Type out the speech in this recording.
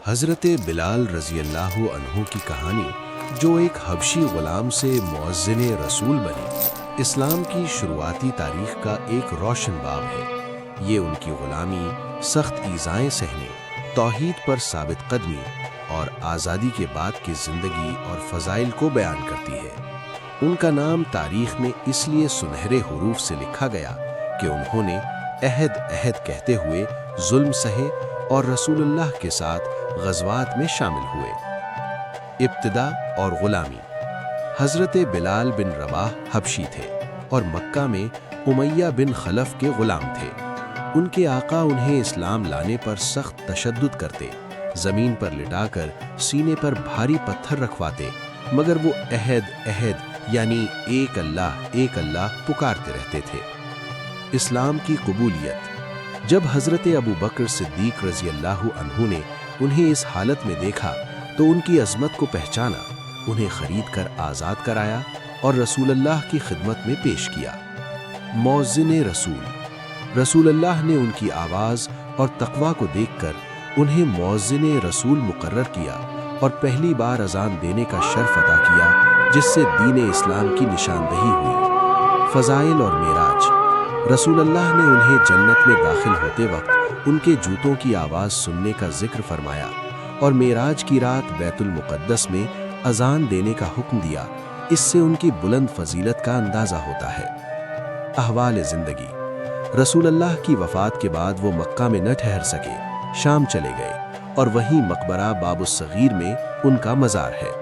حضرت بلال رضی اللہ عنہ کی کہانی، جو ایک حبشی غلام سے مؤذن رسول بنی، اسلام کی شروعاتی تاریخ کا ایک روشن باب ہے۔ یہ ان کی غلامی، سخت ایذائیں سہنے، توحید پر ثابت قدمی اور آزادی کے بعد کی زندگی اور فضائل کو بیان کرتی ہے۔ ان کا نام تاریخ میں اس لیے سنہرے حروف سے لکھا گیا کہ انہوں نے عہد عہد کہتے ہوئے ظلم سہے اور رسول اللہ کے ساتھ غزوات میں شامل ہوئے۔ ابتدا اور غلامی۔ حضرت بلال بن رباح حبشی تھے اور مکہ میں امیہ بن خلف کے غلام تھے۔ ان کے آقا انہیں اسلام لانے پر سخت تشدد کرتے، زمین پر لٹا کر سینے پر بھاری پتھر رکھواتے، مگر وہ عہد عہد یعنی ایک اللہ پکارتے رہتے تھے۔ اسلام کی قبولیت۔ جب حضرت ابو بکر صدیق رضی اللہ عنہ نے انہیں اس حالت میں دیکھا تو ان کی عظمت کو پہچانا، انہیں خرید کر آزاد کرایا اور رسول اللہ کی خدمت میں پیش کیا۔ مؤذن رسول۔ رسول اللہ نے ان کی آواز اور تقویٰ کو دیکھ کر انہیں مؤذن رسول مقرر کیا اور پہلی بار اذان دینے کا شرف عطا کیا، جس سے دین اسلام کی نشاندہی ہوئی۔ فضائل اور معراج۔ رسول اللہ نے انہیں جنت میں داخل ہوتے وقت ان کے جوتوں کی آواز سننے کا ذکر فرمایا اور معراج کی رات بیت المقدس میں اذان دینے کا حکم دیا۔ اس سے ان کی بلند فضیلت کا اندازہ ہوتا ہے۔ احوال زندگی۔ رسول اللہ کی وفات کے بعد وہ مکہ میں نہ ٹھہر سکے، شام چلے گئے اور وہیں مقبرہ باب الصغیر میں ان کا مزار ہے۔